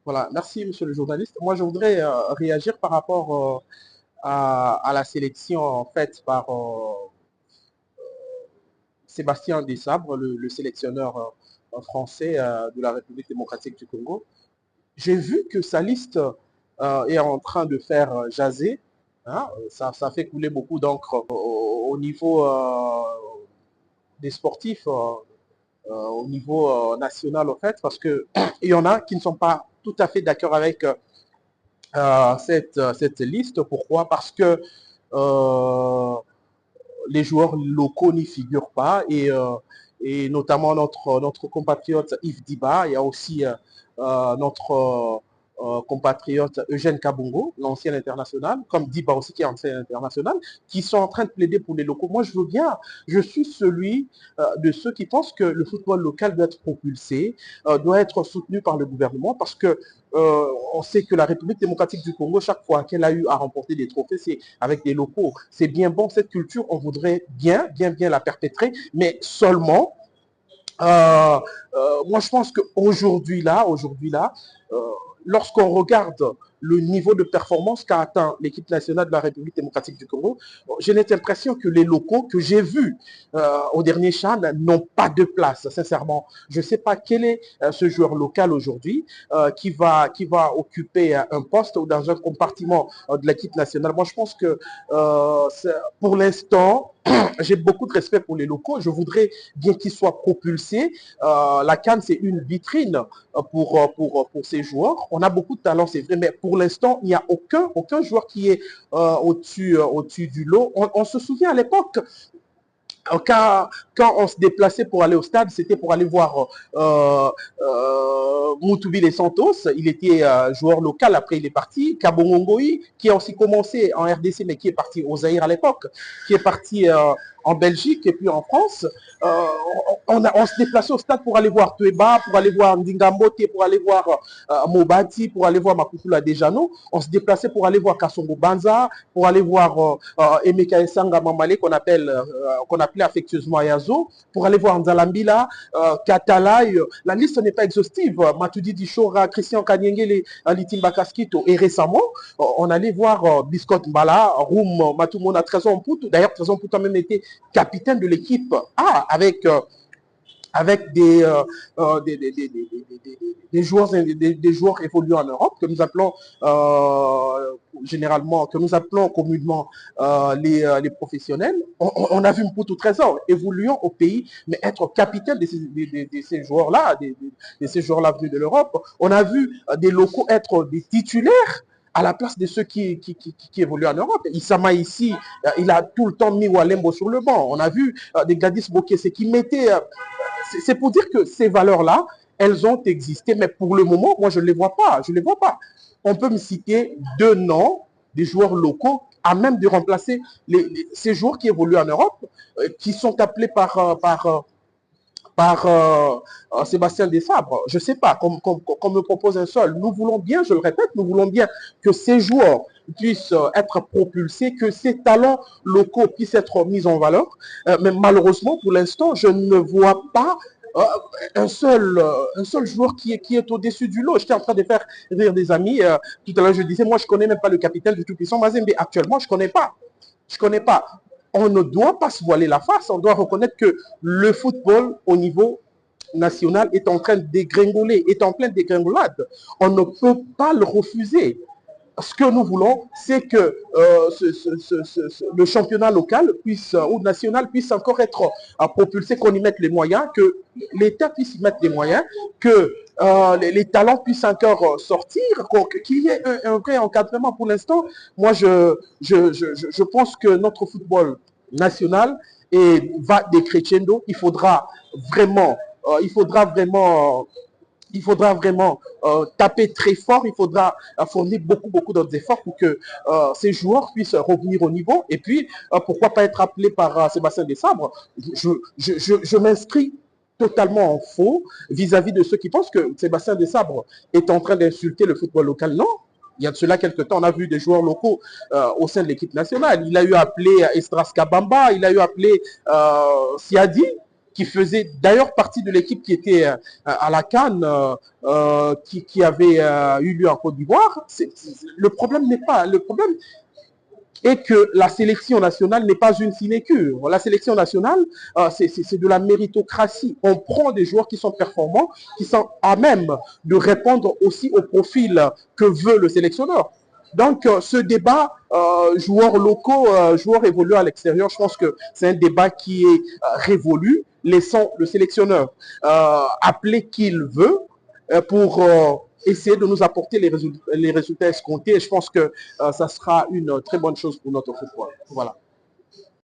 Voilà, merci monsieur le journaliste. Moi, je voudrais réagir par rapport à la sélection faite par Sébastien Desabre, le sélectionneur français de la République démocratique du Congo. J'ai vu que sa liste est en train de faire jaser. Hein, ça fait couler beaucoup d'encre au niveau des sportifs, au niveau national, en fait, parce qu'il y en a qui ne sont pas tout à fait d'accord avec cette liste. Pourquoi? Parce que euh, les joueurs locaux n'y figurent pas et notamment notre compatriote Yves Diba, il y a aussi notre compatriote Eugène Kabongo, l'ancien international, comme Diba aussi qui est ancien international, qui sont en train de plaider pour les locaux. Moi, je veux bien, je suis celui de ceux qui pensent que le football local doit être propulsé, doit être soutenu par le gouvernement parce que on sait que la République démocratique du Congo, chaque fois qu'elle a eu à remporter des trophées, c'est avec des locaux. C'est bien bon, cette culture, on voudrait bien la perpétrer, mais seulement, moi je pense qu'aujourd'hui là, euh, lorsqu'on regarde le niveau de performance qu'a atteint l'équipe nationale de la République démocratique du Congo, j'ai l'impression que les locaux que j'ai vus au dernier CHAN n'ont pas de place, sincèrement. Je ne sais pas quel est ce joueur local aujourd'hui qui va occuper un poste ou dans un compartiment de l'équipe nationale. Moi, je pense que pour l'instant, j'ai beaucoup de respect pour les locaux. Je voudrais bien qu'ils soient propulsés. La CAN, c'est une vitrine pour ces joueurs. On a beaucoup de talent, c'est vrai, mais pour l'instant, il n'y a aucun joueur qui est au-dessus du lot. On se souvient à l'époque, quand, quand on se déplaçait pour aller au stade, c'était pour aller voir Moutoubi Santos. Il était joueur local, après il est parti. Kabongongoi, qui a aussi commencé en RDC, mais qui est parti au Zaïre à l'époque, qui est parti en Belgique et puis en France. Euh, on se déplaçait au stade pour aller voir Tueba, pour aller voir Ndingambote, pour aller voir Mobati, pour aller voir Makukula Dejano. On se déplaçait pour aller voir Kassongo Banza, pour aller voir Emeka Esanga Mamale, qu'on appelait affectueusement Ayazo, pour aller voir Nzalambila, Katalaï. La liste n'est pas exhaustive. Matoudi Dishora, Christian Kanyengele, Litimba Kaskito. Et récemment, on allait voir Biscott Mbala, Roum Matumona, Trésor Mputu. D'ailleurs, Trésor Mputu a même été capitaine de l'équipe A avec des joueurs évoluant en Europe que nous appelons généralement, que nous appelons communément les professionnels. On a vu Mputu Trésor évoluant au pays, mais être capitaine de ces joueurs-là, de ces joueurs-là venus de l'Europe. On a vu des locaux être des titulaires à la place de ceux qui évoluent en Europe. Issama ici, il a tout le temps mis Walembo sur le banc. On a vu des Gladys Bokesse qui mettaient c'est pour dire que ces valeurs-là, elles ont existé, mais pour le moment, moi, je ne les vois pas. Je ne les vois pas. On peut me citer deux noms des joueurs locaux à même de remplacer ces joueurs qui évoluent en Europe, qui sont appelés par Sébastien Desabre. Je ne sais pas, qu'on me propose un seul. Nous voulons bien, je le répète, nous voulons bien que ces joueurs puissent être propulsés, que ces talents locaux puissent être mis en valeur. Mais malheureusement, pour l'instant, je ne vois pas euh, un seul joueur qui est au-dessus du lot. J'étais en train de faire rire des amis. Tout à l'heure, je disais, moi, je ne connais même pas le capitaine du Tout-Puissant Mazembe. Actuellement, je ne connais pas. Je ne connais pas. On ne doit pas se voiler la face. On doit reconnaître que le football au niveau national est en train de dégringoler, est en pleine dégringolade. On ne peut pas le refuser. Ce que nous voulons, c'est que le championnat local puisse, ou national puisse encore être propulsé, qu'on y mette les moyens, que l'État puisse y mettre les moyens, que les talents puissent encore sortir, qu'il y ait un vrai encadrement. Pour l'instant, moi, je pense que notre football national va décrescendo. Vraiment, il faudra vraiment taper très fort, il faudra fournir beaucoup d'autres efforts pour que ces joueurs puissent revenir au niveau. Et puis, pourquoi pas être appelé par Sébastien Desabre. Je m'inscris totalement en faux vis-à-vis de ceux qui pensent que Sébastien Desabre est en train d'insulter le football local. Non. Il y a de cela quelques temps, on a vu des joueurs locaux au sein de l'équipe nationale. Il a eu appelé Estras Kabamba, il a eu appelé Siadi. qui faisait d'ailleurs partie de l'équipe qui était à la CAN, qui avait eu lieu en Côte d'Ivoire. Le problème n'est pas... Le problème et que la sélection nationale n'est pas une sinécure. La sélection nationale, c'est de la méritocratie. On prend des joueurs qui sont performants, qui sont à même de répondre aussi au profil que veut le sélectionneur. Donc, ce débat, joueurs locaux, joueurs évolués à l'extérieur, je pense que c'est un débat qui est révolu. Laissons le sélectionneur appeler qui il veut pour essayer de nous apporter les résultats escomptés. Et je pense que ça sera une très bonne chose pour notre football. Voilà.